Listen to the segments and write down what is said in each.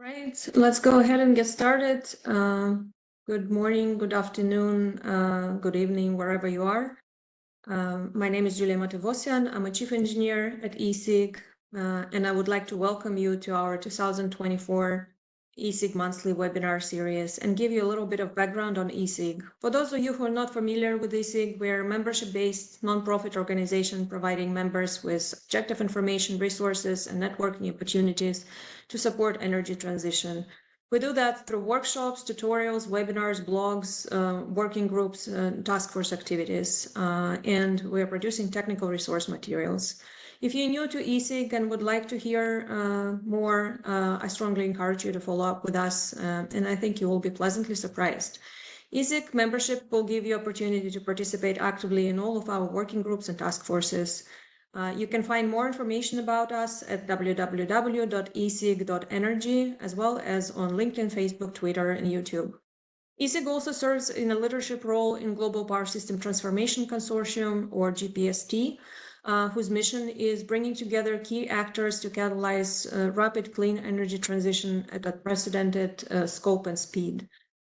Right, let's go ahead and get started. Good morning, good afternoon, good evening, wherever you are. My name is Julia Matevosyan. I'm a chief engineer at ESIG, and I would like to welcome you to our 2024 ESIG monthly webinar series and give you a little bit of background on ESIG. For those of you who are not familiar with ESIG, we're a membership-based nonprofit organization providing members with objective information, resources, and networking opportunities to support energy transition. We do that through workshops, tutorials, webinars, blogs, working groups, task force activities, and we are producing technical resource materials. If you're new to ESIG and would like to hear more, I strongly encourage you to follow up with us, and I think you will be pleasantly surprised. ESIG membership will give you opportunity to participate actively in all of our working groups and task forces. You can find more information about us at www.esig.energy, as well as on LinkedIn, Facebook, Twitter, and YouTube. ESIG also serves in a leadership role in Global Power System Transformation Consortium, or GPST, whose mission is bringing together key actors to catalyze rapid clean energy transition at unprecedented scope and speed.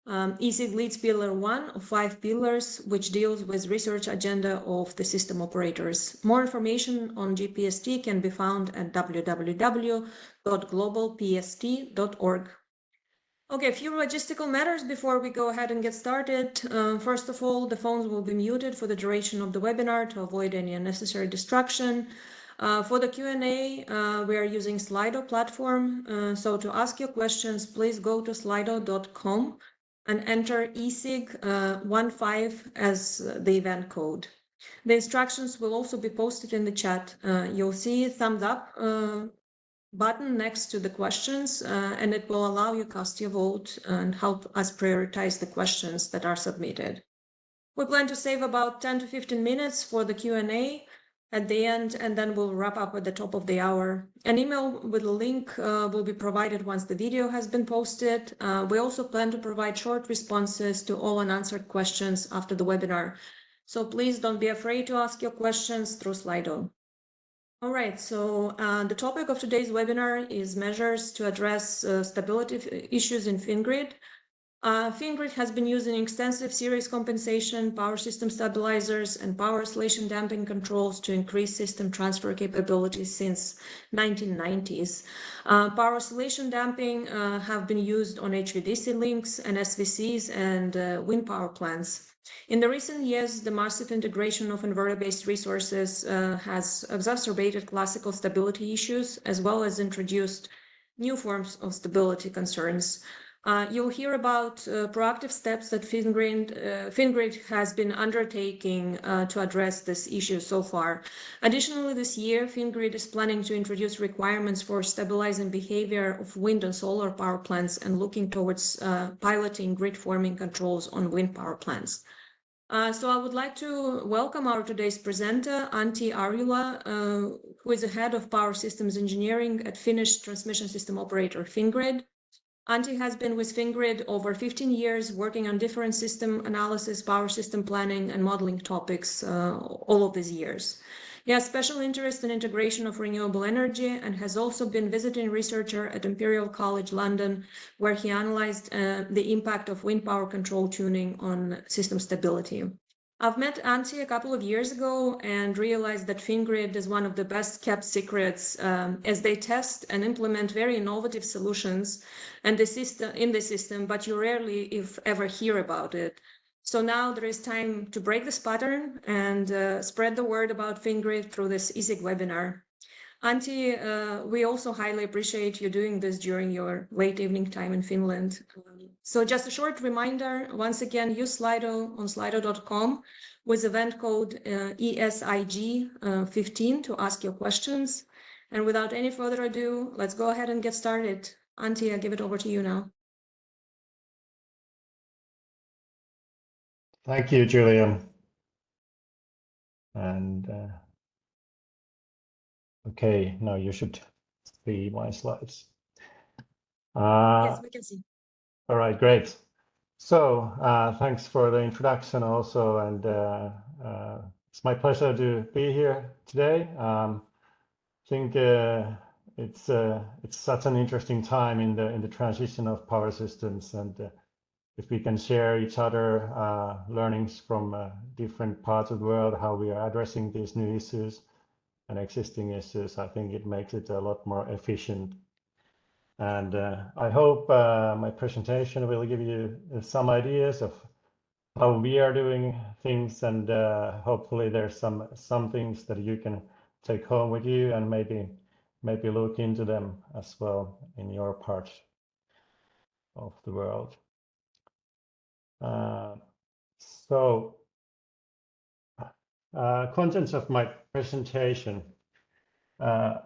ESIG leads Pillar 1 of 5 pillars, which deals with research agenda of the system operators. More information on GPST can be found at www.globalpst.org. Okay, a few logistical matters before we go ahead and get started. First of all, the phones will be muted for the duration of the webinar to avoid any unnecessary distraction. For the Q&A, we are using Slido platform. So to ask your questions, please go to slido.com and enter ESIG 15 as the event code. The instructions will also be posted in the chat. You'll see a thumbs up button next to the questions, and it will allow you to cast your vote and help us prioritize the questions that are submitted. We plan to save about 10 to 15 minutes for the Q&A at the end, and then we'll wrap up at the top of the hour. An email with a link will be provided once the video has been posted. We also plan to provide short responses to all unanswered questions after the webinar. So please don't be afraid to ask your questions through Slido. All right, so the topic of today's webinar is measures to address stability issues in Fingrid. Fingrid has been using extensive series compensation, power system stabilizers, and power oscillation damping controls to increase system transfer capabilities since 1990s. Power oscillation damping have been used on HVDC links and SVCs and wind power plants. In the recent years, the massive integration of inverter-based resources has exacerbated classical stability issues, as well as introduced new forms of stability concerns. You'll hear about proactive steps that Fingrid has been undertaking to address this issue so far. Additionally, this year, Fingrid is planning to introduce requirements for stabilizing behavior of wind and solar power plants and looking towards piloting grid-forming controls on wind power plants. So I would like to welcome our today's presenter, Antti Harjula, who is the head of Power Systems Engineering at Finnish transmission system operator Fingrid. Antti has been with Fingrid over 15 years, working on different system analysis, power system planning, and modeling topics all of these years. He has special interest in integration of renewable energy and has also been visiting researcher at Imperial College London, where he analyzed the impact of wind power control tuning on system stability. I've met Antti a couple of years ago and realized that Fingrid is one of the best kept secrets as they test and implement very innovative solutions in the system, but you rarely, if ever, hear about it. So now there is time to break this pattern and spread the word about Fingrid through this ESIG webinar. Antti, we also highly appreciate you doing this during your late evening time in Finland. So just a short reminder, once again, use Slido on slido.com with event code ESIG15 to ask your questions. And without any further ado, let's go ahead and get started. Antti, I give it over to you now. Thank you, Julia. And okay, now you should see my slides. Yes, we can see. All right, great. So thanks for the introduction also, and it's my pleasure to be here today. I think it's such an interesting time in the transition of power systems, and if we can share each other learnings from different parts of the world, how we are addressing these new issues and existing issues, I think it makes it a lot more efficient. And I hope my presentation will give you some ideas of how we are doing things, and hopefully there's some things that you can take home with you and maybe look into them as well in your part of the world. Contents of my presentation.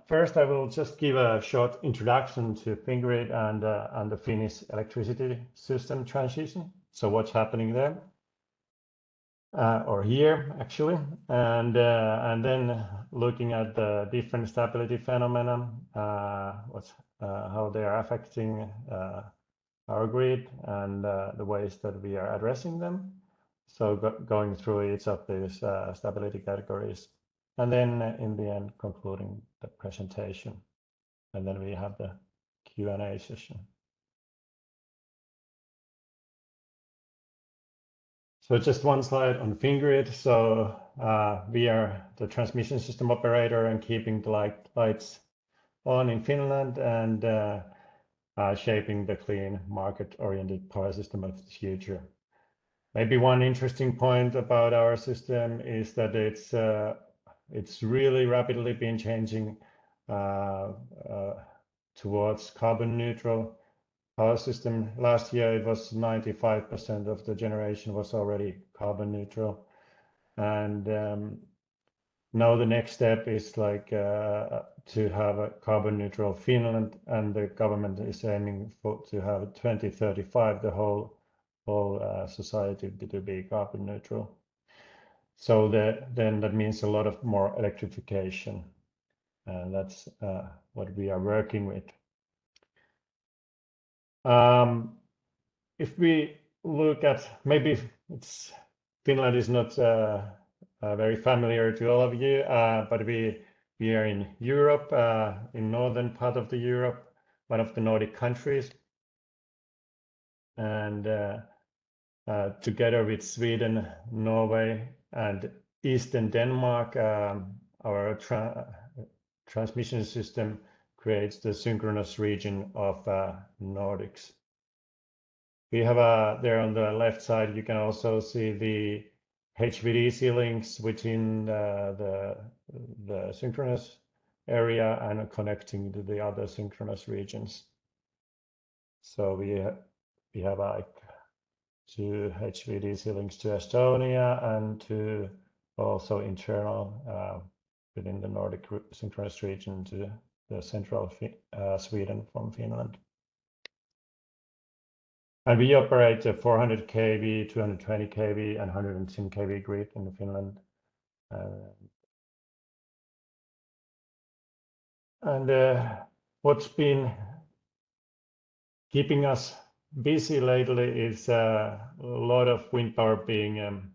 First, I will just give a short introduction to Fingrid and the Finnish electricity system transition. So what's happening there, or here actually, and then looking at the different stability phenomena, how they are affecting our grid and the ways that we are addressing them. So going through each of these stability categories, and then in the end concluding the presentation, and then we have the Q&A session. So just one slide on Fingrid. So we are the transmission system operator and keeping the lights on in Finland, and shaping the clean market-oriented power system of the future. Maybe one interesting point about our system is that it's really rapidly been changing towards carbon neutral power system. Last year it was 95% of the generation was already carbon neutral, and now the next step is like to have a carbon neutral Finland, and the government is aiming to have 2035 the whole society to be carbon neutral. So then that means a lot of more electrification, and that's what we are working with. If we look at, maybe Finland is not very familiar to all of you, but we are in Europe, in northern part of the Europe, one of the Nordic countries, and together with Sweden, Norway, and Eastern Denmark, our transmission system creates the synchronous region of Nordics. We have there on the left side, you can also see the HVDC links within the synchronous area and connecting to the other synchronous regions. So we have like 2 HVDC links to Estonia and to also internal within the Nordic synchronous region to the central Sweden from Finland. And we operate a 400 kV, 220 kV, and 110 kV grid in Finland. And what's been keeping us busy lately is a lot of wind power being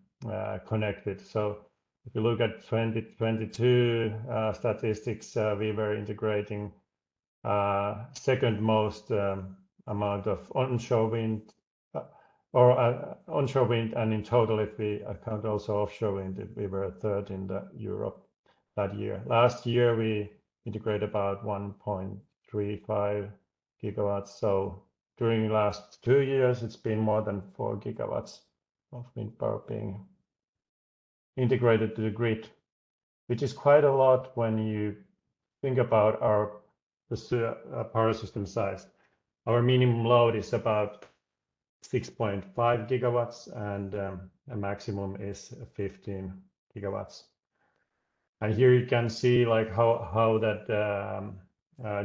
connected. So if you look at 2022 statistics, we were integrating second most amount of onshore wind, onshore wind, and in total, if we account also offshore wind, we were third in Europe that year. Last year, we integrated about 1.35 gigawatts. So during the last 2 years, it's been more than 4 gigawatts of wind power being integrated to the grid, which is quite a lot when you think about the power system size. Our minimum load is about 6.5 gigawatts, and a maximum is 15 gigawatts. And here you can see like how that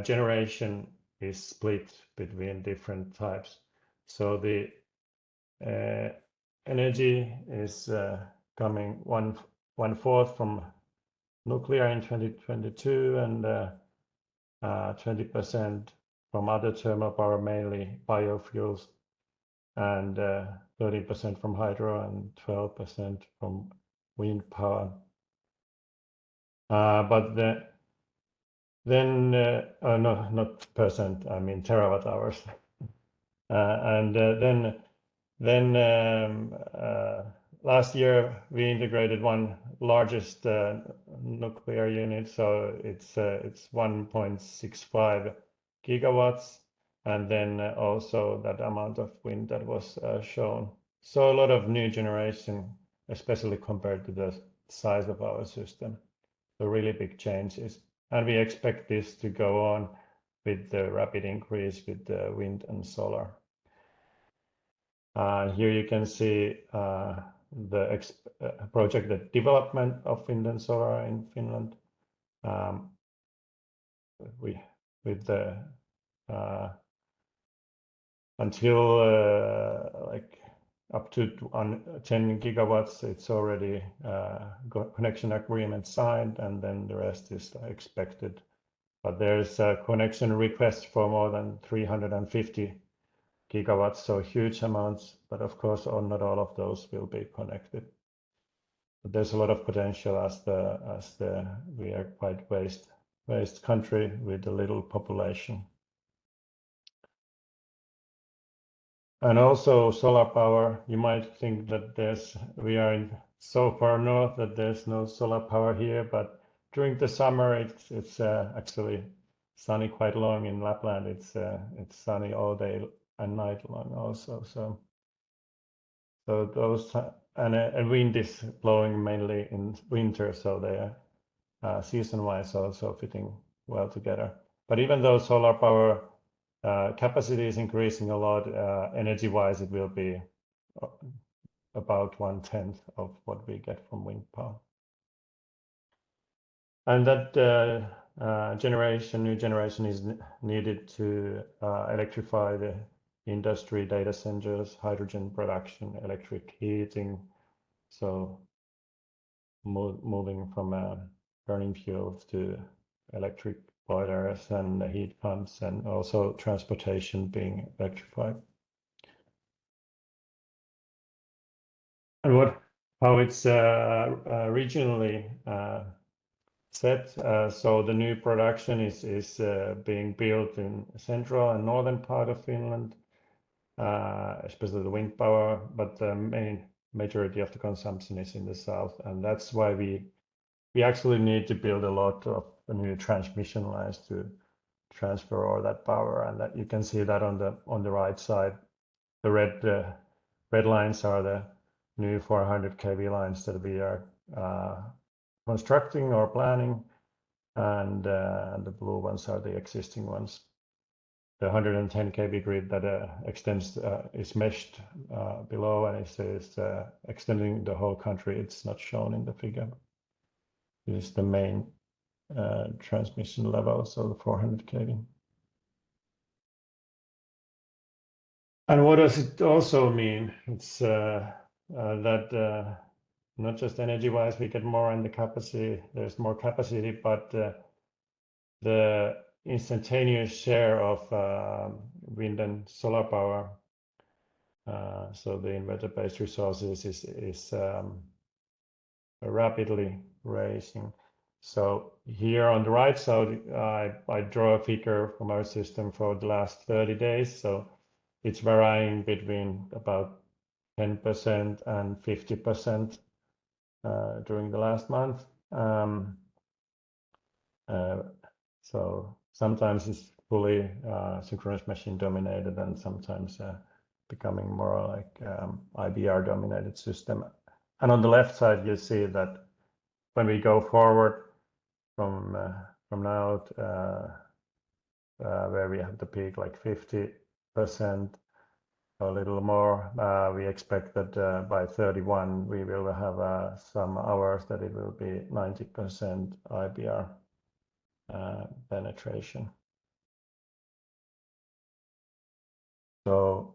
generation is split between different types. So the energy is coming one fourth from nuclear in 2022, and 20% from other thermal power, mainly biofuels, and 30% from hydro and 12% from wind power. But Then, no, not percent, I mean terawatt hours. Then last year we integrated one largest nuclear unit, so it's 1.65 gigawatts, and then also that amount of wind that was shown. So a lot of new generation, especially compared to the size of our system. So really big changes, and we expect this to go on with the rapid increase with the wind and solar. Here you can see the projected development of wind and solar in Finland. With the until like up to 10 gigawatts, it's already got connection agreement signed, and then the rest is expected. But there's a connection request for more than 350 gigawatts, so huge amounts, but of course not all of those will be connected. But there's a lot of potential as we are quite waste country with a little population. And also solar power, you might think that we are so far north that there's no solar power here, but during the summer it's actually sunny quite long in Lapland. It's sunny all day and night long also. So those and wind is blowing mainly in winter, so they are season-wise also fitting well together. But even though solar power capacity is increasing a lot, energy-wise it will be about 1/10 of what we get from wind power. And that new generation is needed to electrify the industry, data centers, hydrogen production, electric heating. So moving from burning fuels to electric boilers and heat pumps, and also transportation being electrified. And how it's regionally set. So the new production is being built in central and northern part of Finland, especially the wind power, but the majority of the consumption is in the south, and that's why we actually need to build a lot of new transmission lines to transfer all that power, and that you can see that on the right side. The red lines are the new 400 kV lines that we are constructing or planning, and the blue ones are the existing ones. The 110 kV grid that extends is meshed below, and it is extending the whole country. It's not shown in the figure. This is the main transmission level, so the 400 kV. And what does it also mean? It's that not just energy-wise we get more in the capacity, there's more capacity, but the instantaneous share of wind and solar power, so the inverter-based resources is rapidly raising. So here on the right side, I draw a figure from our system for the last 30 days. So it's varying between about 10% and 50% during the last month. So sometimes it's fully synchronous machine dominated, and sometimes becoming more like IBR dominated system. And on the left side, you see that when we go forward from now where we have the peak like 50%, a little more, we expect that by 31 we will have some hours that it will be 90% IBR penetration. So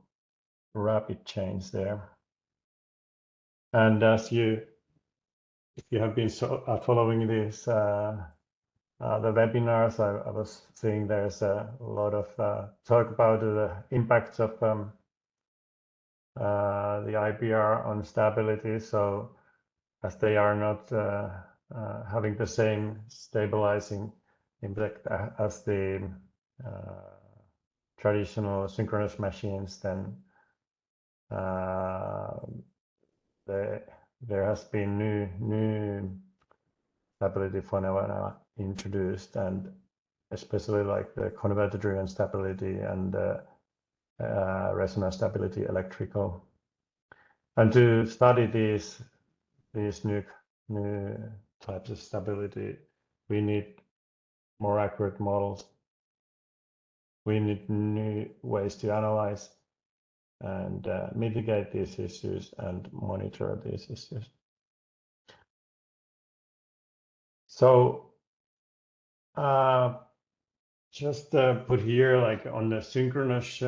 rapid change there. And if you have been following this the webinars, I was seeing there's a lot of talk about the impacts of the IBR on stability. So as they are not having the same stabilizing impact as the traditional synchronous machines, then there has been new stability phenomena introduced, and especially like the converter-driven stability and resonance stability electrical. And to study these new types of stability, we need more accurate models. We need new ways to analyze and mitigate these issues and monitor these issues. So just put here, like on the synchronous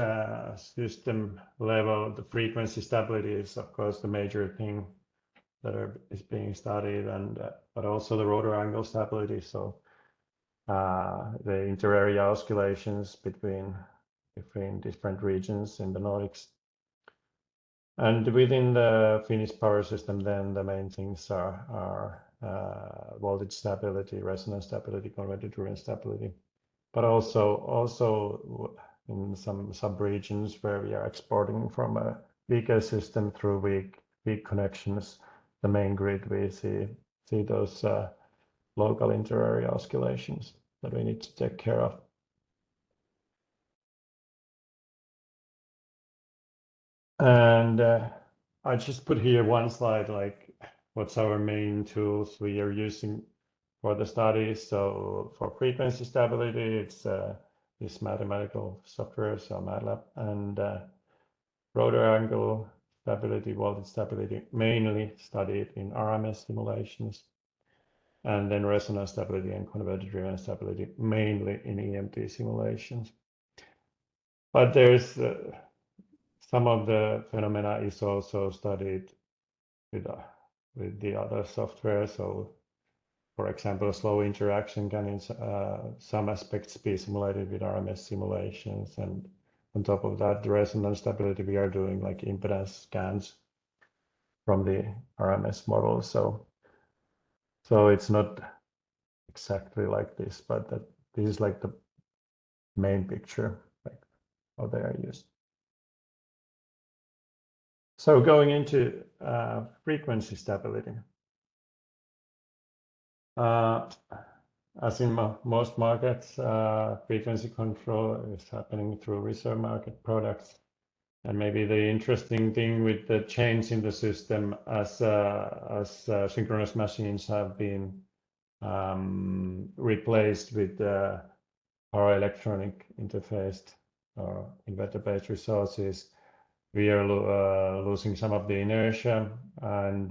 system level, the frequency stability is of course the major thing that is being studied, and but also the rotor angle stability. So the inter-area oscillations between different regions in the Nordics. And within the Finnish power system, then the main things are voltage stability, resonance stability, converter-driven stability, but also in some sub-regions where we are exporting from a weaker system through weak connections, the main grid, we see those local inter-area oscillations that we need to take care of. And I just put here one slide, like what's our main tools we are using for the study. So for frequency stability, it's this mathematical software, so MATLAB, and rotor angle stability, voltage stability, mainly studied in RMS simulations. And then resonance stability and converter-driven stability, mainly in EMT simulations. But there's some of the phenomena is also studied with the other software. So, for example, slow interaction can in some aspects be simulated with RMS simulations, and on top of that, the resonance stability we are doing like impedance scans from the RMS model. So it's not exactly like this, but this is like the main picture, like how they are used. So going into frequency stability. As in most markets, frequency control is happening through reserve market products. And maybe the interesting thing with the change in the system as synchronous machines have been replaced with power electronic interfaced or inverter-based resources, we are losing some of the inertia, and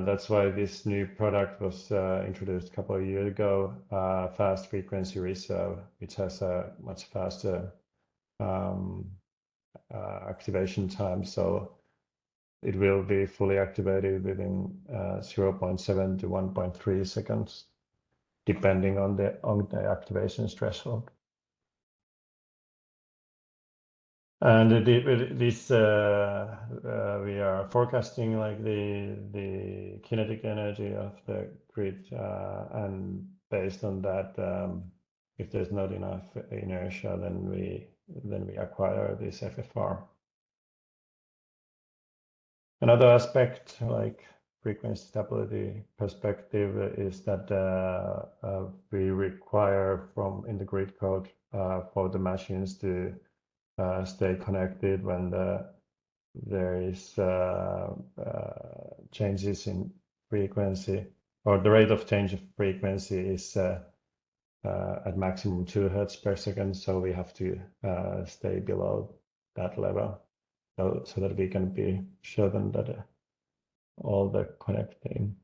that's why this new product was introduced a couple of years ago, fast frequency reserve, which has a much faster activation time. So it will be fully activated within 0.7 to 1.3 seconds, depending on the activation threshold. And this we are forecasting like the kinetic energy of the grid, and based on that, if there's not enough inertia, then we acquire this FFR. Another aspect, like frequency stability perspective, is that we require in the grid code for the machines to stay connected when there is changes in frequency, or the rate of change of frequency is at maximum 2 Hz per second. So we have to stay below that level, so that we can be certain that all the connecting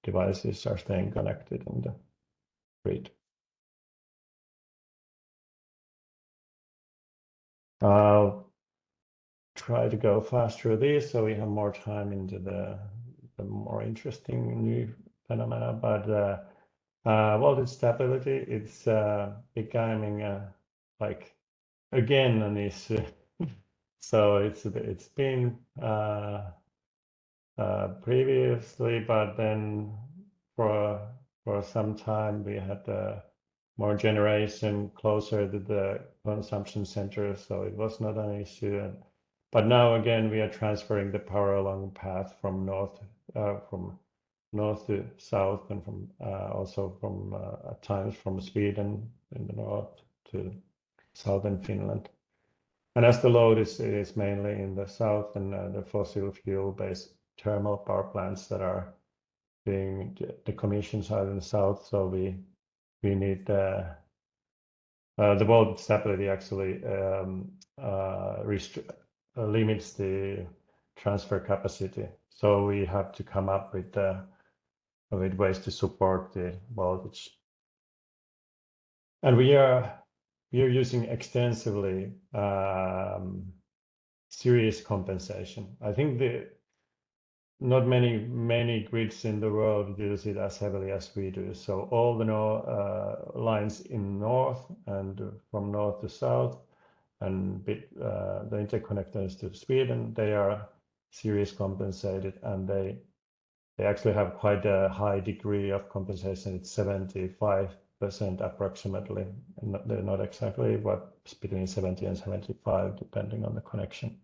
devices are staying connected in the grid. I'll try to go fast through these so we have more time into the more interesting new phenomena. But voltage stability, it's becoming like again an issue. So it's been previously, but then for some time. We had more generation closer to the consumption center, so it was not an issue. But now again, we are transferring the power along path from north to south, and from also from at times from Sweden in the north to southern Finland. And as the load is mainly in the south, and the fossil fuel-based thermal power plants that are being decommissioned are in the south, so we need the voltage stability actually limits the transfer capacity. So we have to come up with ways to support the voltage. And we are using extensively series compensation. I think not many grids in the world use it as heavily as we do. So all the lines in north and from north to south, and the interconnectors to Sweden, they are series compensated, and they actually have quite a high degree of compensation. It's 75% approximately. They're not exactly, but it's between 70 and 75 depending on the connection.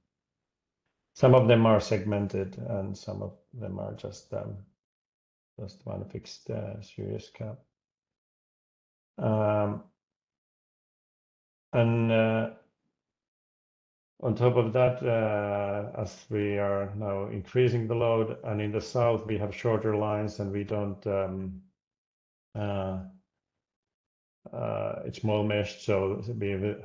Some of them are segmented, and some of them are just one fixed series cap. And on top of that, as we are now increasing the load, and in the south we have shorter lines, and we don't it's more meshed, so we've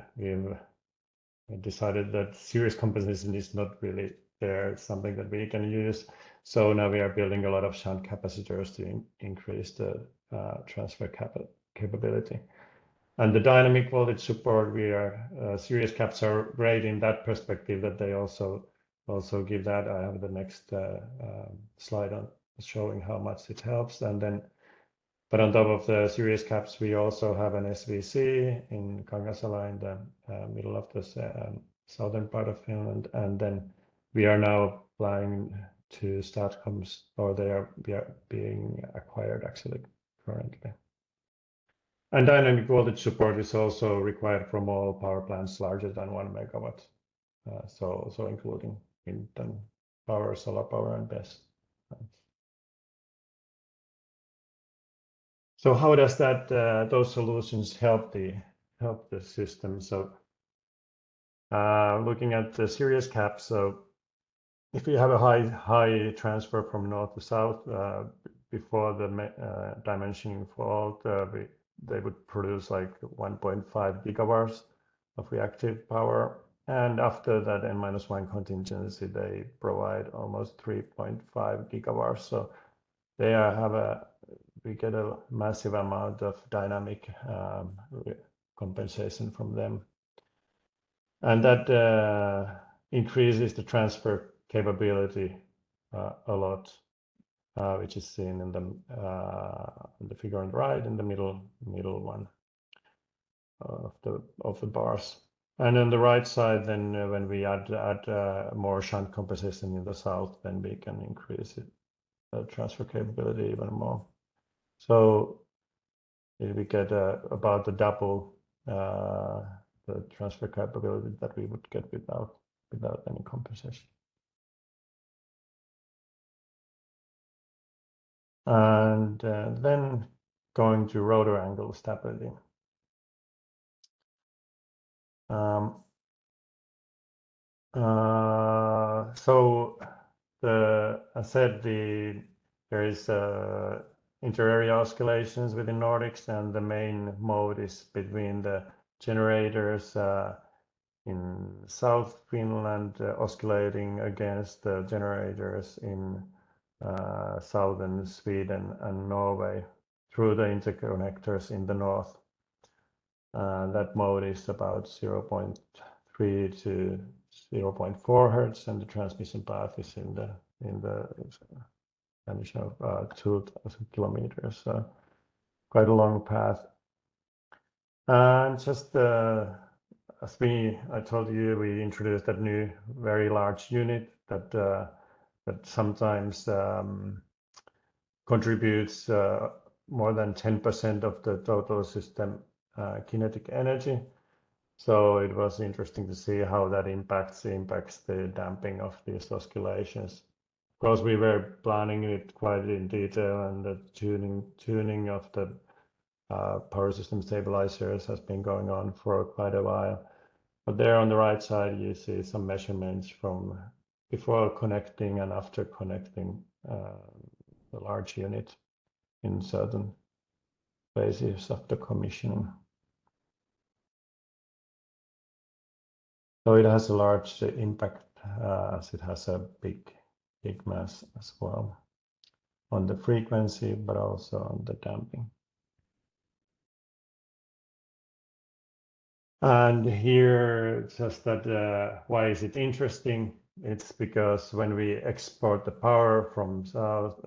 decided that series compensation is not really there. It's something that we can use. So now we are building a lot of shunt capacitors to increase the transfer capability. And the dynamic voltage support, we are series caps are great in that perspective, that they also give that. I have the next slide on showing how much it helps. And then, but on top of the series caps, we also have an SVC in Kangasala in the middle of the southern part of Finland. And then we are now applying to STATCOMs, or they are being acquired actually currently. And dynamic voltage support is also required from all power plants larger than 1 megawatt. So including wind and power, solar power, and BESS. So how does that those solutions help the system? So looking at the series cap, so if you have a high transfer from north to south before the dimensioning fault, they would produce like 1.5 gigawatts of reactive power, and after that N-1 contingency, they provide almost 3.5 gigawatts. So we get a massive amount of dynamic compensation from them, and that increases the transfer capability a lot, which is seen in the figure on the right, in the middle one of the bars. And on the right side, then when we add more shunt compensation in the south, then we can increase the transfer capability even more. So we get about the double the transfer capability that we would get without any compensation. And then going to rotor angle stability. So I said there is inter-area oscillations within Nordics, and the main mode is between the generators in South Finland oscillating against the generators in southern Sweden and Norway through the interconnectors in the north. That mode is about 0.3 to 0.4 hertz, and the transmission path is in the dimension of 2,000 kilometers. So quite a long path. And just as I told you, we introduced that new very large unit that sometimes contributes more than 10% of the total system kinetic energy. So it was interesting to see how that impacts the damping of these oscillations. Of course, we were planning it quite in detail, and the tuning of the power system stabilizers has been going on for quite a while. But there on the right side, you see some measurements from before connecting and after connecting the large unit in certain phases of the commissioning. So it has a large impact as it has a big mass as well on the frequency, but also on the damping. And here, just that why is it interesting? It's because when we export the power from South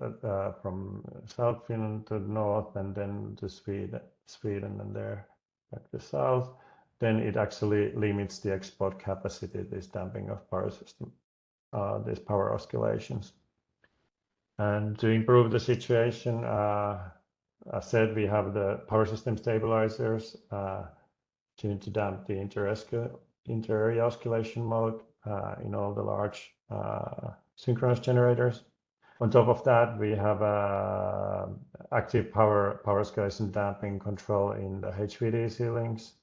Finland to north and then to Sweden and there back to south, then it actually limits the export capacity, this damping of power system, these power oscillations. And to improve the situation, as said, we have the power system stabilizers tuned to damp the inter-area oscillation mode in all the large synchronous generators. On top of that, we have active power oscillation damping control in the HVDC links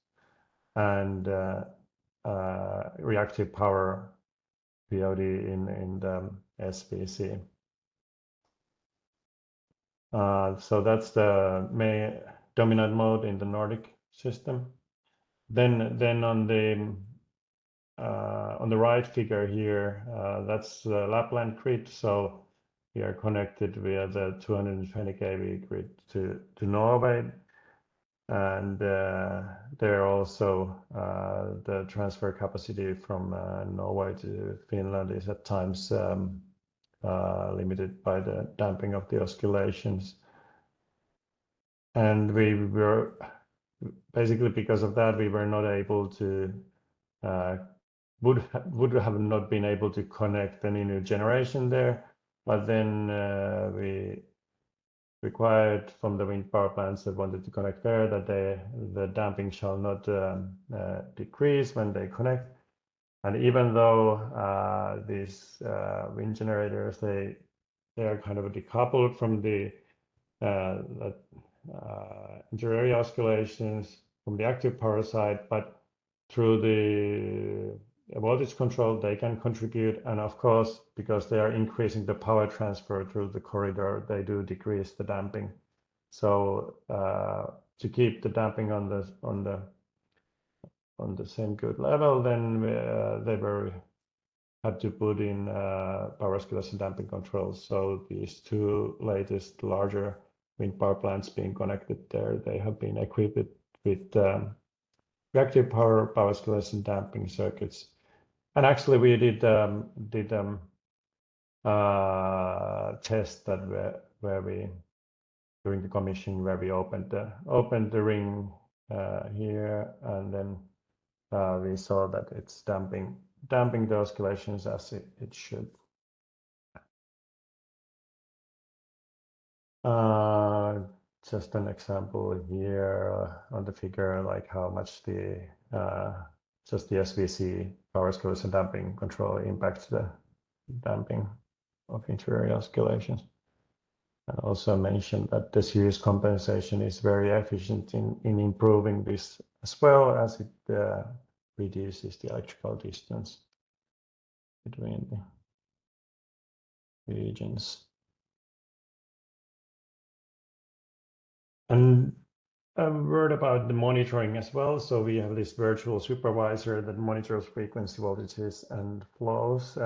and reactive power POD in the SVC. So that's the main dominant mode in the Nordic system. Then on the right figure here, that's the Lapland grid. So we are connected via the 220 kV grid to Norway, and there also the transfer capacity from Norway to Finland is at times limited by the damping of the oscillations. And we were basically, because of that, we were not able to would have not been able to connect any new generation there. But then we required from the wind power plants that wanted to connect there that the damping shall not decrease when they connect. And even though these wind generators, they are kind of decoupled from the inter-area oscillations from the active power side, but through the voltage control, they can contribute. And of course, because they are increasing the power transfer through the corridor, they do decrease the damping. So to keep the damping on the same good level, then they had to put in power oscillation damping controls. So these two latest larger wind power plants being connected there, they have been equipped with reactive power oscillation damping circuits. And actually, we did test that where we during the commission where we opened the ring here, and then we saw that it's damping the oscillations as it should. Just an example here on the figure, like how much the just the SVC power oscillation damping control impacts the damping of interior oscillations. And also mentioned that the series compensation is very efficient in improving this as well, as it reduces the electrical distance between the regions. And a word about the monitoring as well. So we have this virtual supervisor that monitors frequency, voltages, and flows.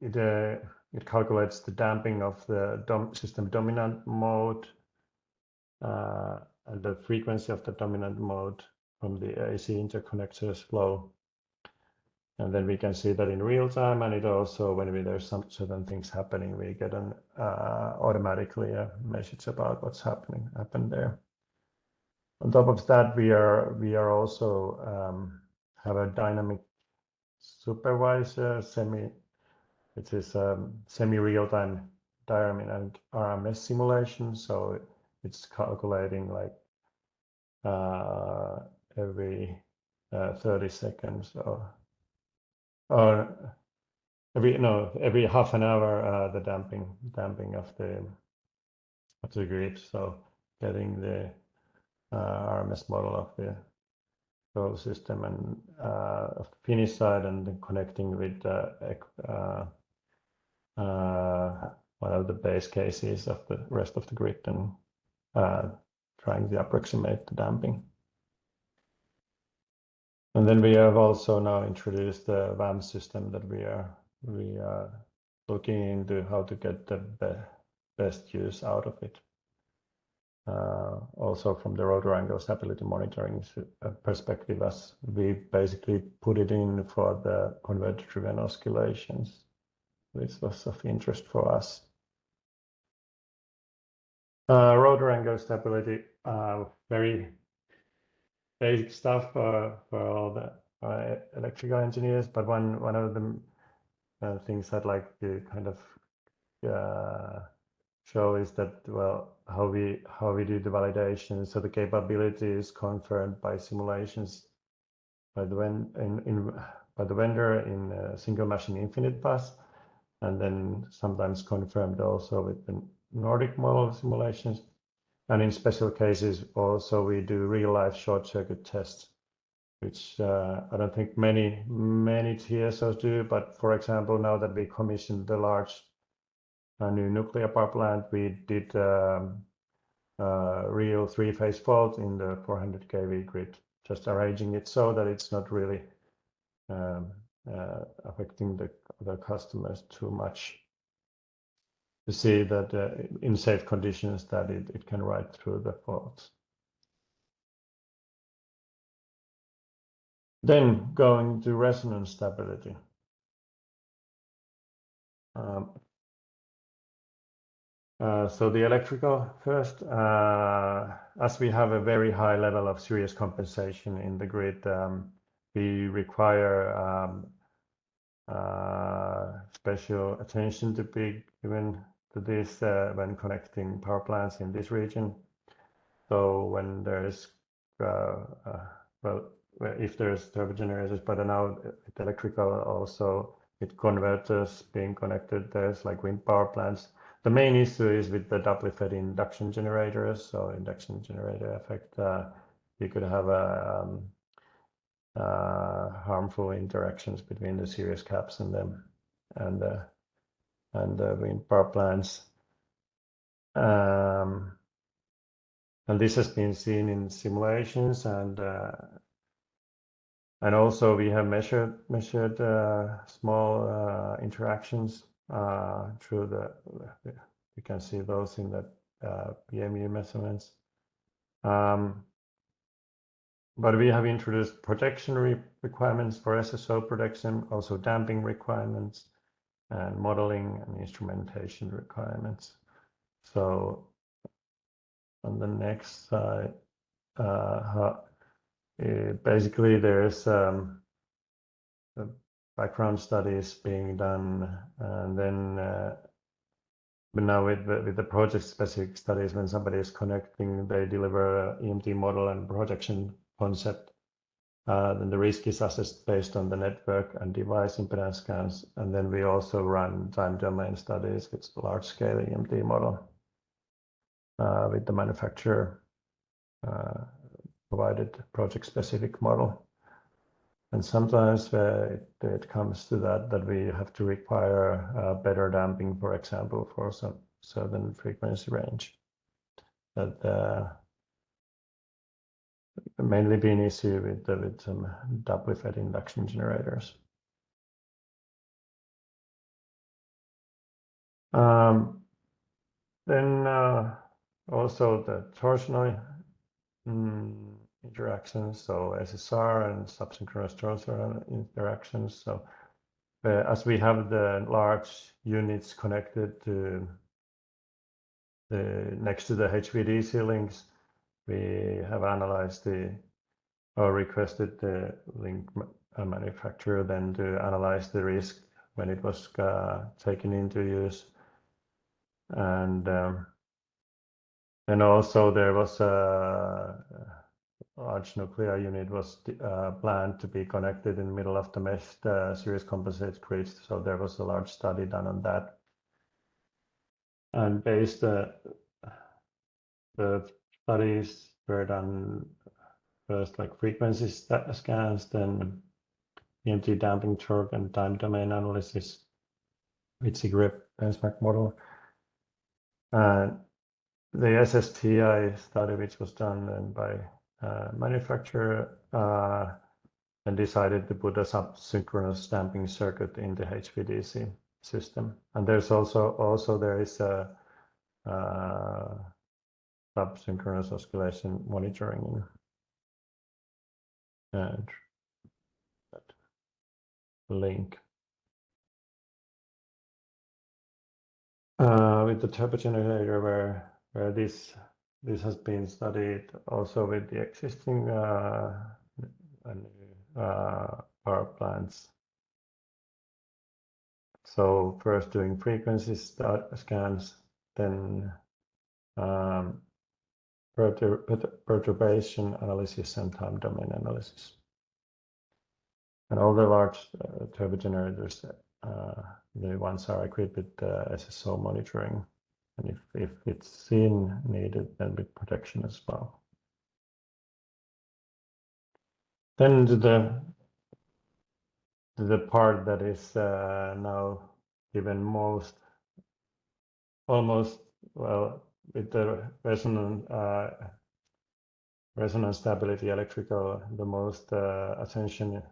It calculates the damping of the system dominant mode and the frequency of the dominant mode from the AC interconnectors flow. And then we can see that in real time, and it also, when there's some certain things happening, we get an automatically a message about what's happened there. On top of that, we are also have a dynamic supervisor, which is semi real-time dynamic RMS simulation, so it's calculating like every 30 seconds or every half an hour the damping of the grid. So getting the RMS model of the control system and of the Finnish side, and then connecting with one of the base cases of the rest of the grid, and trying to approximate the damping. And then we have also now introduced the VAM system that we are looking into how to get the best use out of it. Also from the rotor angle stability monitoring perspective, as we basically put it in for the converter-driven oscillations, which was of interest for us. Rotor angle stability, very basic stuff for all the electrical engineers, but one of the things I'd like to kind of show is that, well, how we do the validation. So the capability is confirmed by simulations by the vendor in single machine infinite bus, and then sometimes confirmed also with the Nordic model simulations. And in special cases also we do real life short circuit tests, which I don't think many TSOs do, but for example, now that we commissioned the large new nuclear power plant, we did real three-phase fault in the 400 kV grid, just arranging it so that it's not really affecting the customers too much, to see that in safe conditions that it can ride through the faults. Then going to resonance stability. So the electrical first, as we have a very high level of series compensation in the grid, we require special attention to be given to this when connecting power plants in this region. So when there's, well, if there's turbo generators, but now with electrical also with converters being connected, there's like wind power plants. The main issue is with the doubly fed induction generators. So induction generator effect, you could have harmful interactions between the series caps and them and the wind power plants. And this has been seen in simulations, and also we have measured small interactions through the, you can see those in the PMU measurements. But we have introduced protection requirements for SSO protection, also damping requirements, and modeling and instrumentation requirements. So on the next slide, basically there's background studies being done, and then but now with the project specific studies, when somebody is connecting, they deliver an EMT model and projection concept. Then the risk is assessed based on the network and device impedance scans, and then we also run time domain studies with large scale EMT model with the manufacturer provided project specific model. And sometimes it comes to that we have to require better damping, for example, for some certain frequency range. That mainly been issue with some doubly fed induction generators. Then also the torsional interactions, so SSR and sub-synchronous torsional interactions. So as we have the large units connected to next to the HVDC links, we have analyzed or requested the link manufacturer then to analyze the risk when it was taken into use. And also there was a large nuclear unit was planned to be connected in the middle of the meshed series composite grid. So there was a large study done on that. And based the studies were done first like frequency scans, then EMT damping torque and time domain analysis with SIGREP benchmark model. And the SSTI study, which was done by manufacturer, and decided to put a sub-synchronous damping circuit in the HVDC system. And there's also there is a sub-synchronous oscillation monitoring and that link. With the turbo generator, where this has been studied also with the existing power plants. So first doing frequency scans, then perturbation analysis and time domain analysis. And all the large turbo generators, the ones are equipped with SSO monitoring. And if it's seen needed, then with protection as well. Then to the part that is now given almost, well, with the resonance stability electrical, the most attention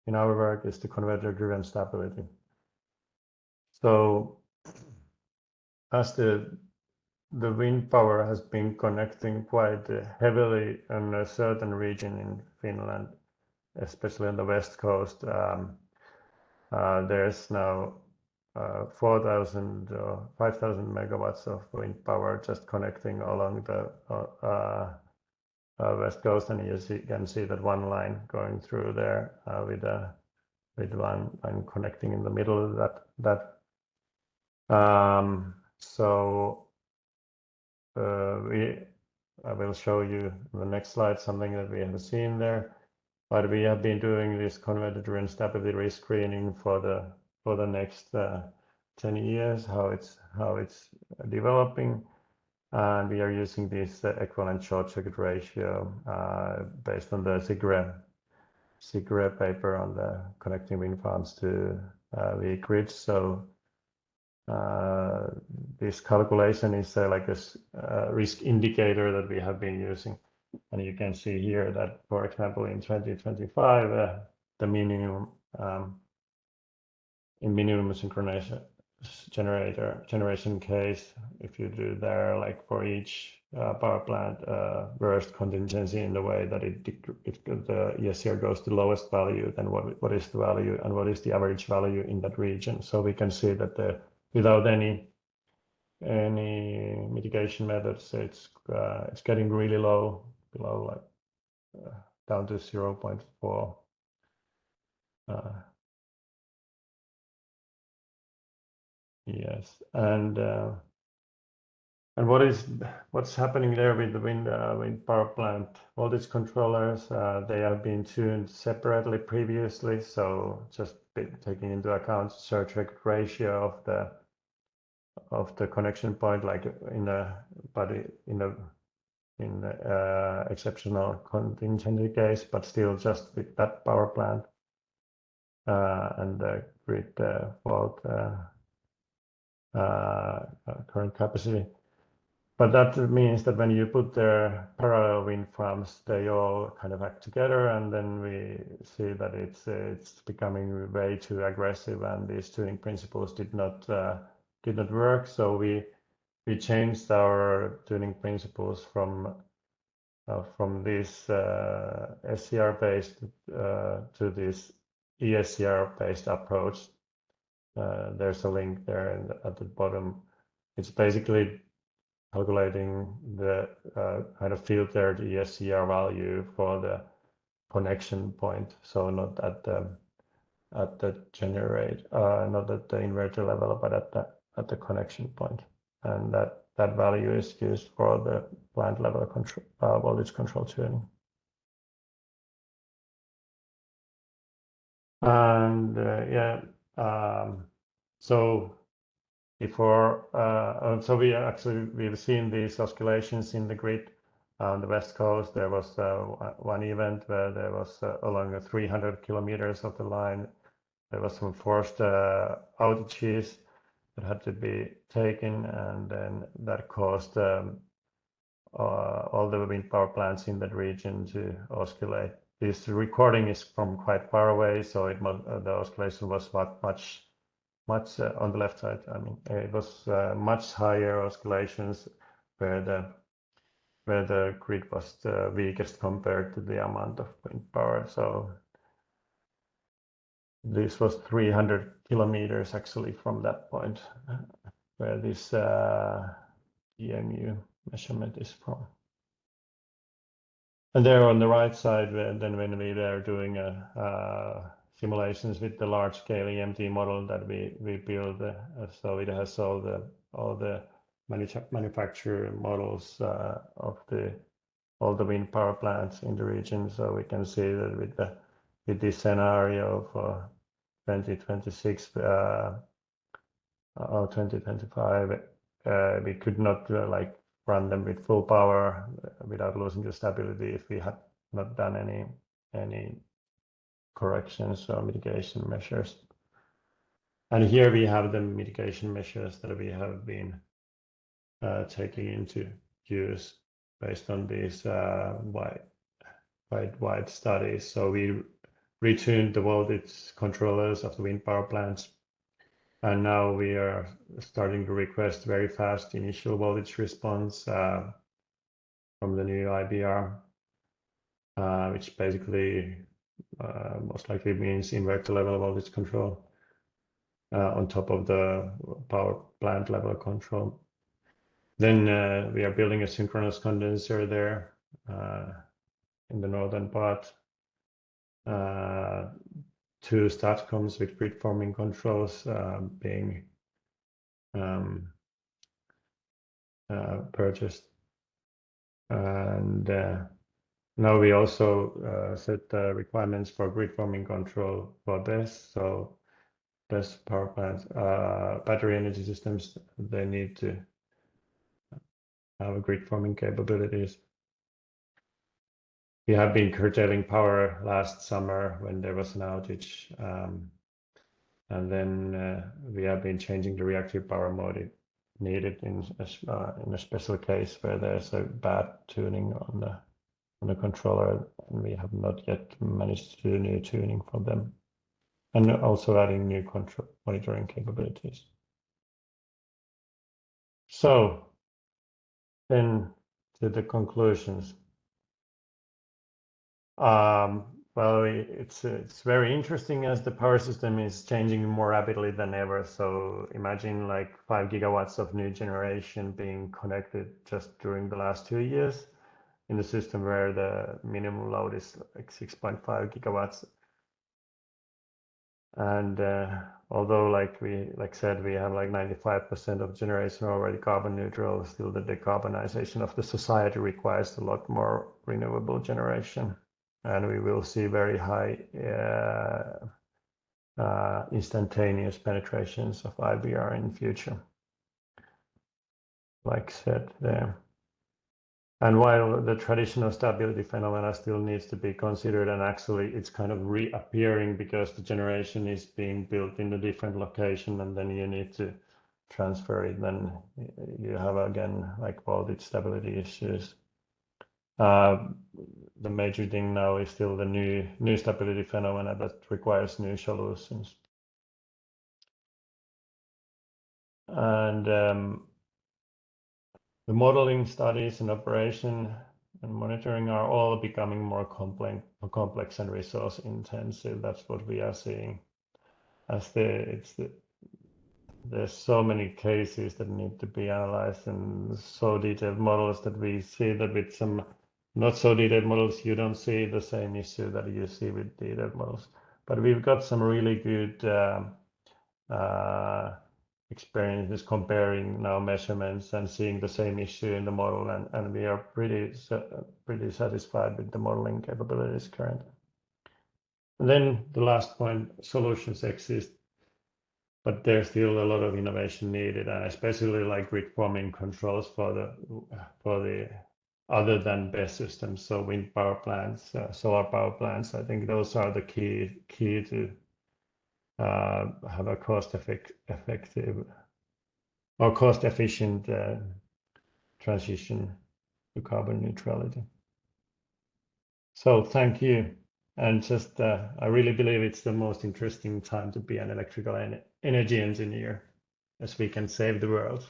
in our work is the converter-driven stability. So as the wind power has been connecting quite heavily in a certain region in Finland, especially on the west coast, there's now 4,000 or 5,000 megawatts of wind power just connecting along the west coast, and you can see that one line going through there with one line connecting in the middle of that. So I will show you in the next slide something that we have seen there. But we have been doing this converter-driven stability rescreening for the next 10 years, how it's developing, and we are using this equivalent short circuit ratio based on the SIGRE paper on the connecting wind farms to the grid. So this calculation is like a risk indicator that we have been using. And you can see here that, for example, in 2025, the minimum in minimum synchronous generation case, if you do there, like for each power plant, worst contingency in the way that the ESCR goes to lowest value, then what is the value and what is the average value in that region. So we can see that without any mitigation methods, it's getting really low, below like down to 0.4. Yes, and what's happening there with the wind power plant voltage controllers? They have been tuned separately previously, so just taking into account surge ratio of the connection point, like in exceptional contingency case, but still just with that power plant and the grid fault current capacity. But that means that when you put their parallel wind farms, they all kind of act together, and then we see that it's becoming way too aggressive, and these tuning principles did not work. So we changed our tuning principles from this SCR-based to this ESCR-based approach. There's a link there at the bottom. It's basically calculating the kind of filtered ESCR value for the connection point. So not at the not at the inverter level, but at the connection point. and that value is used for the plant level control, voltage control tuning. And so before, so we've seen these oscillations in the grid. On the west coast, there was one event where there was along 300 kilometers of the line, there was some forced outages that had to be taken, and then that caused all the wind power plants in that region to oscillate. This recording is from quite far away, so the oscillation was much on the left side. I mean, it was much higher oscillations where the grid was the weakest compared to the amount of wind power. So this was 300 kilometers actually from that point where this EMU measurement is from. And there on the right side, then when we were doing simulations with the large-scale EMT model that we build, so it has all the manufacturer models of all the wind power plants in the region. So we can see that with this scenario of 2026 or 2025, we could not run them with full power without losing the stability if we had not done any corrections or mitigation measures. And here we have the mitigation measures that we have been taking into use based on these wide studies. So we retuned the voltage controllers of the wind power plants, and now we are starting to request very fast initial voltage response from the new IBR, which basically most likely means inverter level voltage control on top of the power plant level control. Then we are building a synchronous condenser there in the northern part. 2 STATCOMs with grid forming controls being purchased. And now we also set the requirements for grid forming control for BESS. So BESS power plants, battery energy systems, they need to have grid forming capabilities. We have been curtailing power last summer when there was an outage, and then we have been changing the reactive power mode needed in a special case where there's a bad tuning on the controller, and we have not yet managed to do new tuning for them, and also adding new control monitoring capabilities. So then to the conclusions. Well, it's very interesting as the power system is changing more rapidly than ever. So imagine like 5 gigawatts of new generation being connected just during the last 2 years in the system where the minimum load is like 6.5 gigawatts. And although like said, we have like 95% of generation already carbon neutral, still the decarbonization of the society requires a lot more renewable generation. And we will see very high instantaneous penetrations of IBR in the future, like said there. And while the traditional stability phenomena still needs to be considered, and actually it's kind of reappearing because the generation is being built in a different location, and then you need to transfer it, then you have again like voltage stability issues. The major thing now is still the new stability phenomena that requires new solutions. And the modeling studies and operation and monitoring are all becoming more complex and resource intensive. That's what we are seeing. As there's so many cases that need to be analyzed and so detailed models that we see that with some not so detailed models, you don't see the same issue that you see with detailed models. But we've got some really good experiences comparing now measurements and seeing the same issue in the model, and we are pretty satisfied with the modeling capabilities currently. And then the last point, solutions exist, but there's still a lot of innovation needed, and especially like grid forming controls for the other than BESS systems, so wind power plants, solar power plants. I think those are the key to have a cost-effective or cost-efficient transition to carbon neutrality. So thank you. And just, I really believe it's the most interesting time to be an electrical energy engineer, as we can save the world.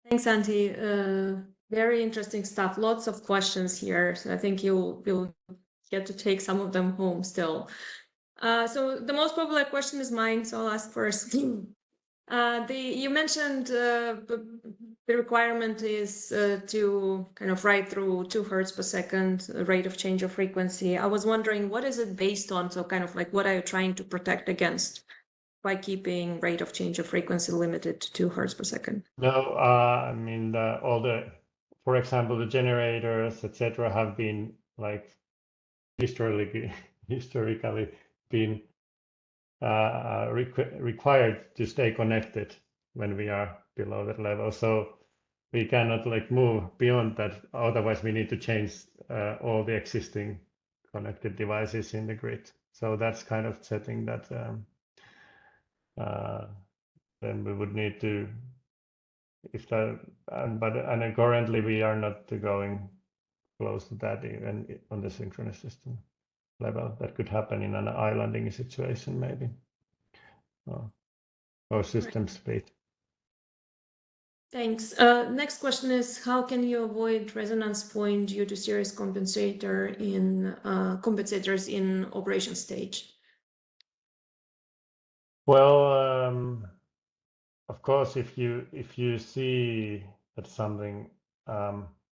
Thanks, Antti. Very interesting stuff. Lots of questions here. So I think you'll get to take some of them home still. So the most popular question is mine, so I'll ask first. You mentioned the requirement is to kind of write through 2 Hz per second rate of change of frequency. I was wondering, what is it based on? So kind of like, what are you trying to protect against by keeping rate of change of frequency limited to 2 Hz per second? No, I mean, for example, the generators, etc., have been like historically been required to stay connected when we are below that level. So we cannot like move beyond that. Otherwise, we need to change all the existing connected devices in the grid. So that's kind of setting that then we would need to, if that, and currently we are not going close to that even on the synchronous system level. That could happen in an islanding situation maybe, or system speed. Thanks. Next question is, how can you avoid resonance point due to series compensators in operation stage? Well, of course, if you see that something,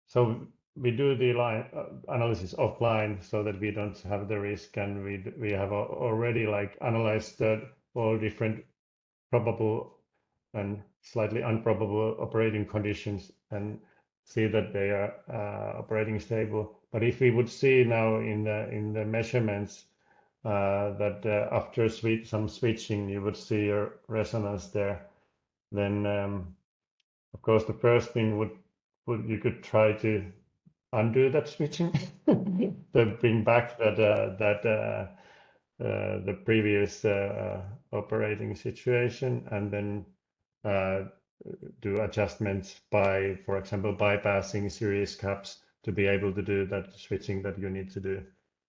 so we do the line analysis offline so that we don't have the risk, and we have already like analyzed all different probable and slightly improbable operating conditions and see that they are operating stable. But if we would see now in the measurements that after some switching you would see a resonance there, then of course the first thing would you could try to undo that switching to bring back the previous operating situation, and then do adjustments by, for example, bypassing series caps to be able to do that switching that you need to do.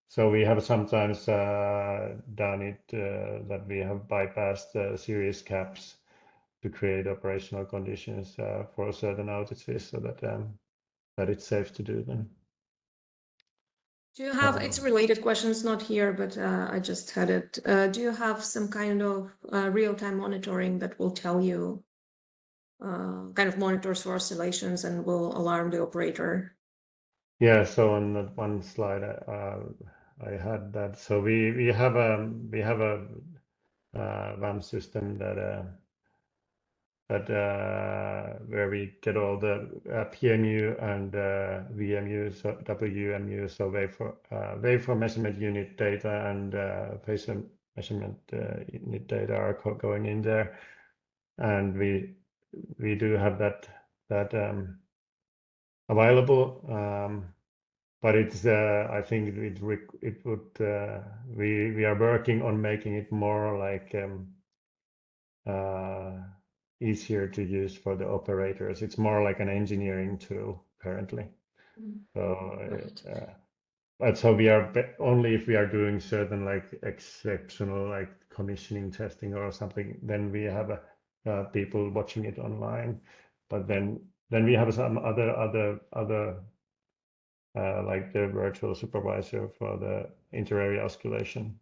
So we have sometimes done it that we have bypassed series caps to create operational conditions for certain outages, so that it's safe to do them. Do you have, it's related questions, not here, but I just had it. Do you have some kind of real-time monitoring that will tell you, kind of monitors for oscillations and will alarm the operator? Yeah, so on that one slide, I had that. So we have a VAM system that where we get all the PMU and VMU, so WMU, so waveform measurement unit data and phase measurement unit data are going in there, and we do have that available. But it's I think it would we are working on making it more like easier to use for the operators. It's more like an engineering tool currently. So but so we are only if we are doing certain like exceptional like commissioning testing or something, then we have people watching it online. But then we have some other like the virtual supervisor for the inter-area oscillation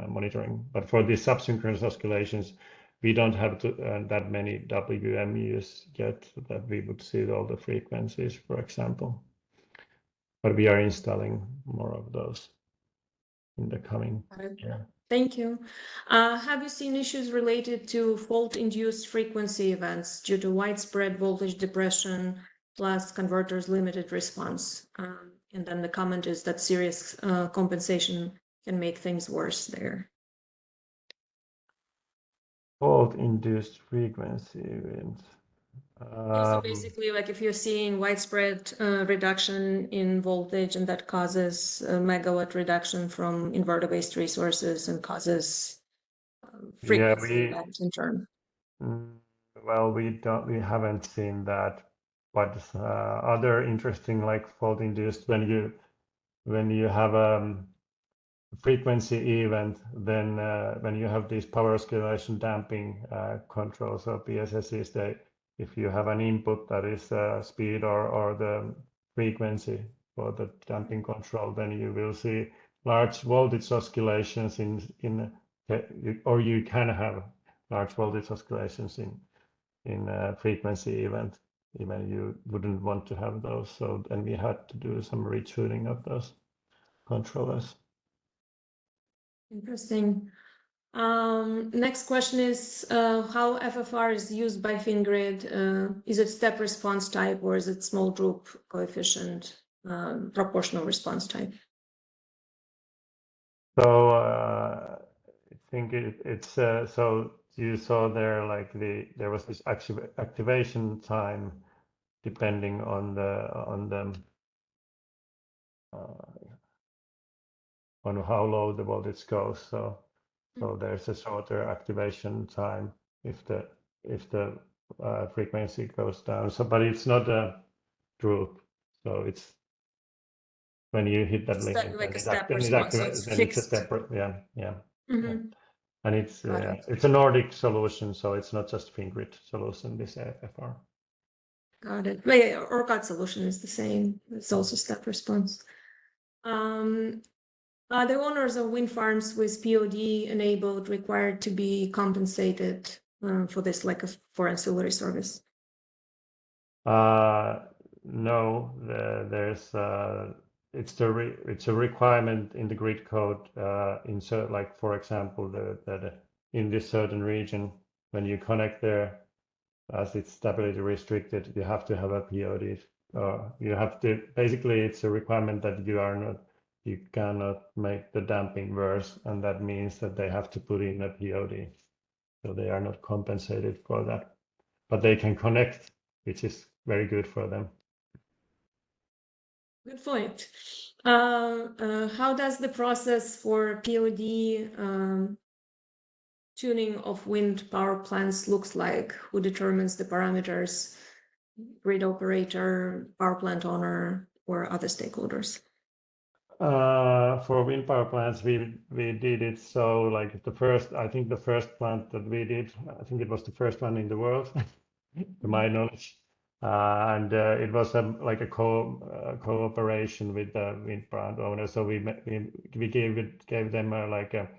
monitoring. But for the sub-synchronous oscillations, we don't have that many WMUs yet that we would see all the frequencies, for example. But we are installing more of those in the coming year. Thank you. Have you seen issues related to fault-induced frequency events due to widespread voltage depression plus converters' limited response? And then the comment is that serious compensation can make things worse there. Fault-induced frequency events. So basically, like if you're seeing widespread reduction in voltage and that causes a megawatt reduction from inverter-based resources and causes frequency events in turn. Well, we haven't seen that, but other interesting like fault-induced when you have a frequency event, then when you have these power oscillation damping controls or BESSs, if you have an input that is speed or the frequency for the damping control, then you will see large voltage oscillations or you can have large voltage oscillations in frequency event. Even you wouldn't want to have those. So then we had to do some retuning of those controllers. Interesting. Next question is how FFR is used by Fingrid. Is it step response type or is it small group coefficient proportional response type? So I think it's so you saw there like there was this activation time depending on how low the voltage goes. So there's a shorter activation time if the frequency goes down. So but it's not a group. So it's when you hit that limit, Like and a step response, so it's then it's a fixed. separate, yeah. Mm-hmm. And it's a Nordic solution, so it's not just Fingrid solution, this FR. Got it. But yeah, ORCAD solution is the same. It's also step response. The owners of wind farms with POD enabled required to be compensated for this, like for ancillary service. No, there's it's a requirement in the grid code. Insert like for example that in this certain region when you connect there, as it's stability restricted, you have to have a POD. You have to basically it's a requirement that you cannot make the damping worse, and that means that they have to put in a POD. So they are not compensated for that, but they can connect, which is very good for them. Good point. How does the process for POD tuning of wind power plants looks like? Who determines the parameters? Grid operator, power plant owner, or other stakeholders? For wind power plants, we did it so like I think the first plant that we did, I think it was the first one in the world, to my knowledge, and it was like a cooperation with the wind plant owner. So we gave them like a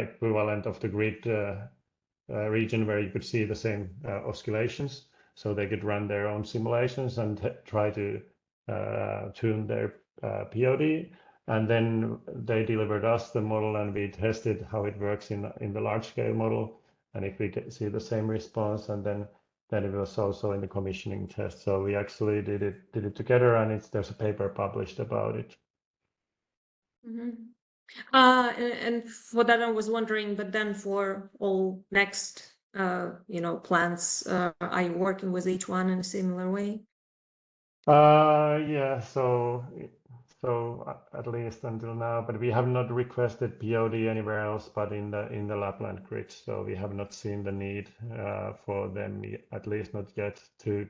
equivalent of the grid region where you could see the same oscillations, so they could run their own simulations and try to tune their POD, and then they delivered us the model and we tested how it works in the large scale model, and if we see the same response, and then it was also in the commissioning test. So we actually did it together, and there's a paper published about it. Mm-hmm. And for that I was wondering, but then for all next plants, are you working with each one in a similar way? Yeah, so at least until now, but we have not requested POD anywhere else but in the Lapland grid. So we have not seen the need for them, at least not yet, to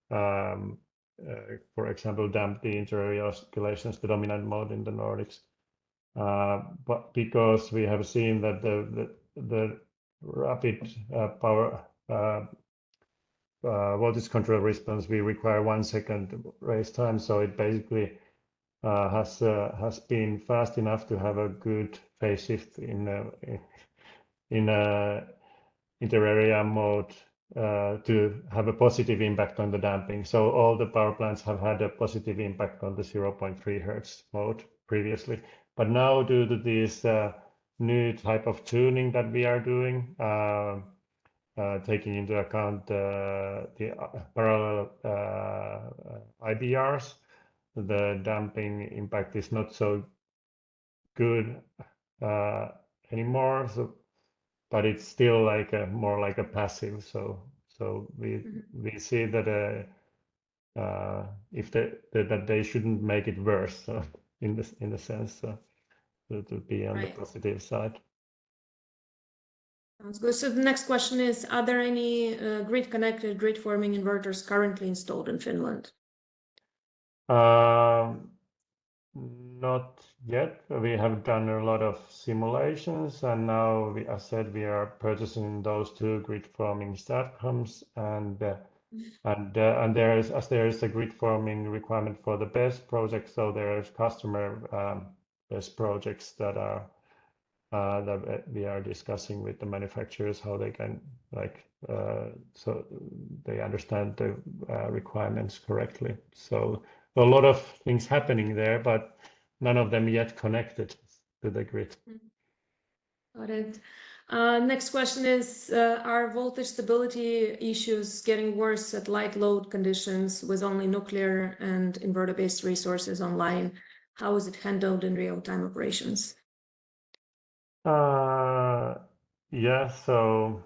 for example, damp the inter-area oscillations, the dominant mode in the Nordics. But because we have seen that the rapid power voltage control response, we require 1 second raise time, so it basically has been fast enough to have a good phase shift in inter-area mode to have a positive impact on the damping. So all the power plants have had a positive impact on the 0.3 Hertz mode previously, but now due to these new type of tuning that we are doing, taking into account the parallel IBRs. The damping impact is not so good anymore, but it's still like more like a passive. So we see that if that they shouldn't make it worse. So in the sense, it would be on the positive side. Sounds good. So the next question is: are there any grid-connected, grid-forming inverters currently installed in Finland? Not yet. We have done a lot of simulations, and now, as said, we are purchasing those 2 grid-forming STATCOMs, and there is a grid-forming requirement for the BESS project, so there is customer BESS projects that we are discussing with the manufacturers how they can so they understand the requirements correctly. So a lot of things happening there, but none of them yet connected to the grid. Got it. Next question is, are voltage stability issues getting worse at light load conditions with only nuclear and inverter-based resources online? How is it handled in real-time operations? Yeah, so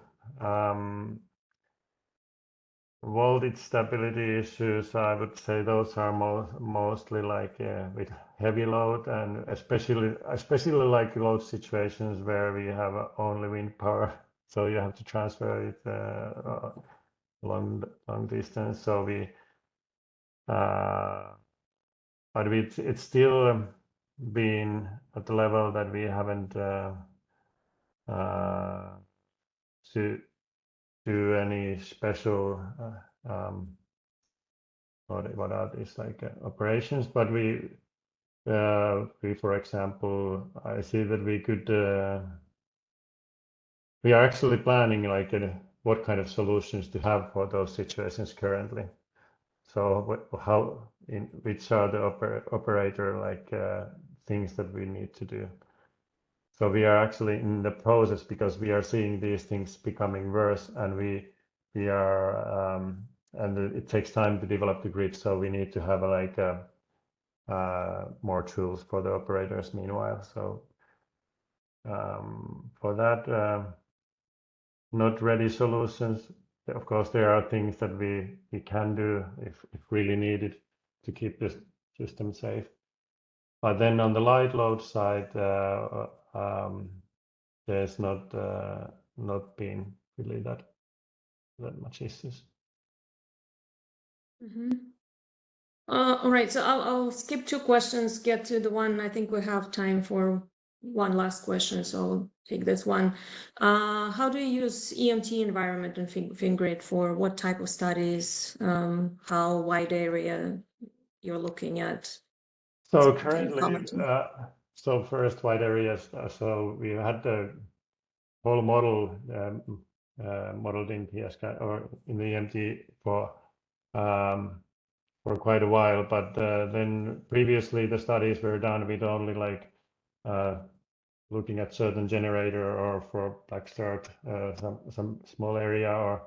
voltage stability issues, I would say those are mostly like with heavy load, and especially like load situations where we have only wind power, so you have to transfer it long distance. So but it's still been at the level that we haven't to do any special what are these like operations, but we for example, I see that we could we are actually planning like what kind of solutions to have for those situations currently. So which are the operator like things that we need to do. So we are actually in the process, because we are seeing these things becoming worse, and we are and it takes time to develop the grid, so we need to have like more tools for the operators meanwhile. So for that, not ready solutions. Of course, there are things that we can do if really needed to keep the system safe. But then on the light load side, there's not been really that much issues. All right, so I'll skip 2 questions, get to the one. I think we have time for one last question, so I'll take this one. How do you use EMT environment in Fingrid for what type of studies? How wide area you're looking at? So currently, so first wide areas. So we had the whole model modeled in PSK or in the EMT for quite a while, but then previously the studies were done with only like looking at certain generator or for black start some small area or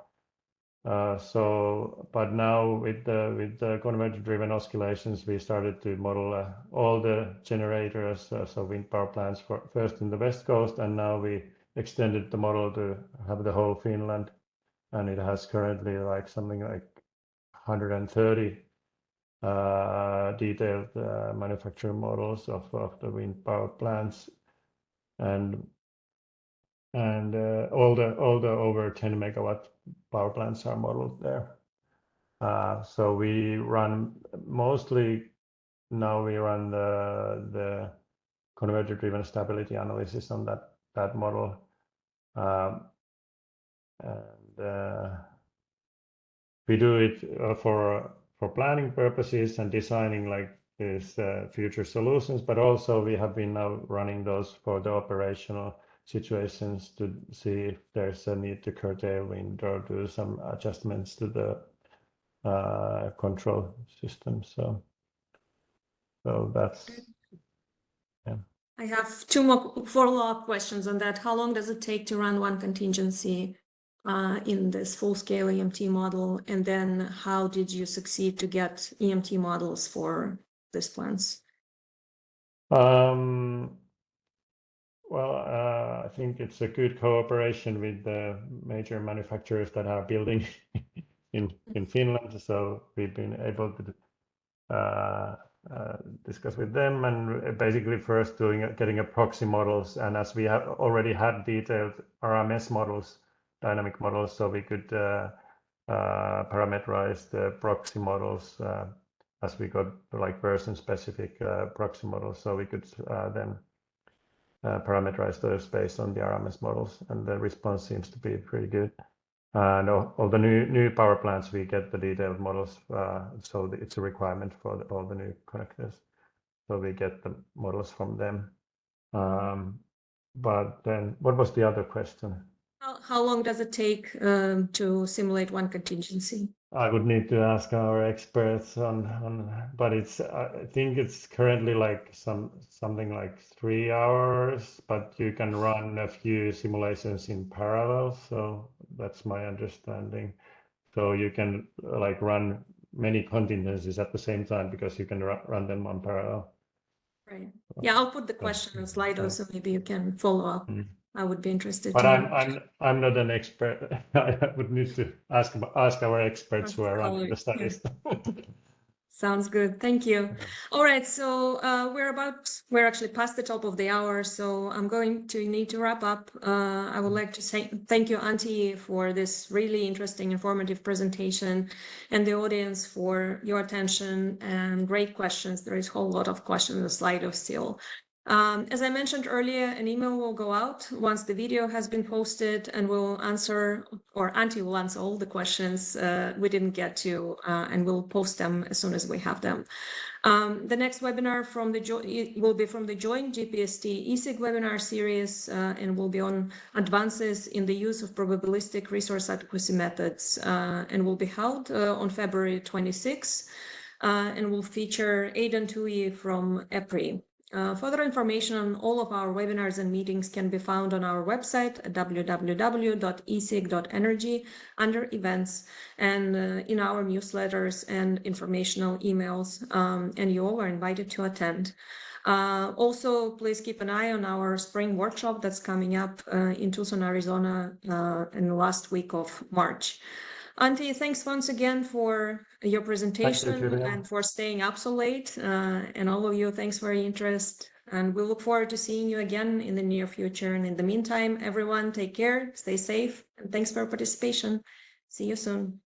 so. But now with the converter driven oscillations, we started to model all the generators, so wind power plants first in the west coast, and now we extended the model to have the whole Finland, and it has currently like something like 130 detailed manufacturing models of the wind power plants, and all the over 10 megawatt power plants are modeled there. So we run mostly now we run the converter driven stability analysis on that model, and we do it for planning purposes and designing like these future solutions, but also we have been now running those for the operational situations to see if there's a need to curtail wind or do some adjustments to the control system. So that's I have two more follow-up questions on that. How long does it take to run one contingency in this full-scale EMT model? And then how did you succeed to get EMT models for these plants? Well, I think it's a good cooperation with the major manufacturers that are building in Finland. So we've been able to discuss with them and basically first getting a proxy models. And as we have already had detailed RMS models, dynamic models, so we could parameterize the proxy models as we got like version specific proxy models. So we could then parameterize those based on the RMS models, and the response seems to be pretty good. And all the new power plants, we get the detailed models, so it's a requirement for all the new connectors. So we get the models from them. But then, what was the other question? How long does it take to simulate one contingency? I would need to ask our experts but it's I think it's currently like something like 3 hours, but you can run a few simulations in parallel. So that's my understanding. So you can like run many contingencies at the same time because you can run them on parallel. Right. Yeah, I'll put the question on Slido, so maybe you can follow up. I would be interested. But I'm not an expert. I would need to ask our experts who are running the studies. Sounds good. Thank you. All right, so we're actually past the top of the hour, so I'm going to need to wrap up. I would like to say thank you, Antti, for this really interesting, informative presentation, and the audience for your attention and great questions. There is a whole lot of questions on the Slido still. As I mentioned earlier, an email will go out once the video has been posted, and we'll answer, or Antti will answer all the questions we didn't get to, and we'll post them as soon as we have them. The next webinar will be from the joint GPST ESIG webinar series, and will be on advances in the use of probabilistic resource adequacy methods, and will be held on February 26, and will feature Aidan Tui from EPRI. Further information on all of our webinars and meetings can be found on our website at www.esig.energy under events, and in our newsletters and informational emails, and you all are invited to attend. Also, please keep an eye on our spring workshop that's coming up in Tucson, Arizona in the last week of March. Antti, thanks once again for your presentation and for staying up so late. And all of you, thanks for your interest. And we look forward to seeing you again in the near future. And in the meantime, everyone, take care, stay safe, and thanks for your participation. See you soon.